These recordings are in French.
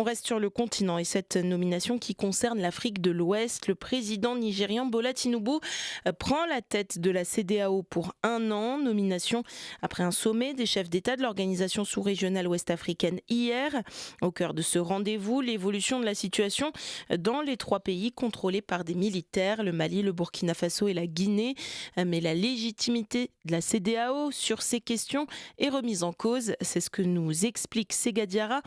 On reste sur le continent et cette nomination qui concerne l'Afrique de l'Ouest. Le président nigérian Bola Tinubu prend la tête de la CEDEAO pour 1 an. Nomination après un sommet des chefs d'État de l'organisation sous-régionale ouest-africaine hier. Au cœur de ce rendez-vous, l'évolution de la situation dans les 3 pays contrôlés par des militaires, le Mali, le Burkina Faso et la Guinée. Mais la légitimité de la CEDEAO sur ces questions est remise en cause. C'est ce que nous explique Sega Diarra.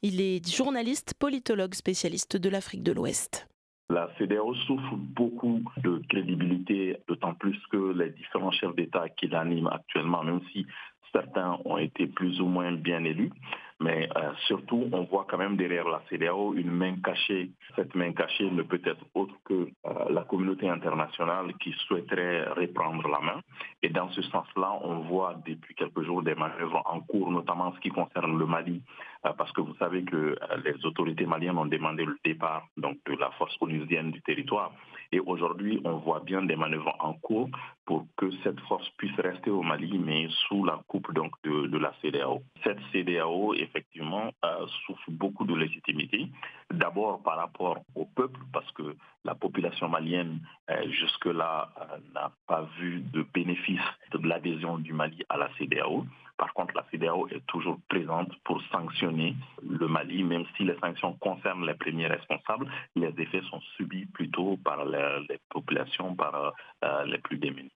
Il est journaliste, politologue, spécialiste de l'Afrique de l'Ouest. La CEDEAO souffre beaucoup de crédibilité, d'autant plus que les différents chefs d'État qui l'animent actuellement, même si certains ont été plus ou moins bien élus, mais surtout, on voit quand même derrière la CEDEAO une main cachée. Cette main cachée ne peut être autre que la communauté internationale qui souhaiterait reprendre la main. Et dans ce sens-là, on voit depuis quelques jours des manœuvres en cours, notamment en ce qui concerne le Mali, parce que vous savez que les autorités maliennes ont demandé le départ donc, de la force onusienne du territoire. Et aujourd'hui, on voit bien des manœuvres en cours pour que cette force puisse rester au Mali, mais sous la coupe donc, de la CEDEAO. Cette CEDEAO, effectivement, souffre beaucoup de légitimité. D'abord par rapport au peuple, parce que la population malienne, jusque-là, n'a pas vu de bénéfice de l'adhésion du Mali à la CEDEAO. Par contre, la CEDEAO est toujours présente pour sanctionner le Mali, même si les sanctions concernent les premiers responsables, les effets sont subis plutôt par les populations, par les plus démunis.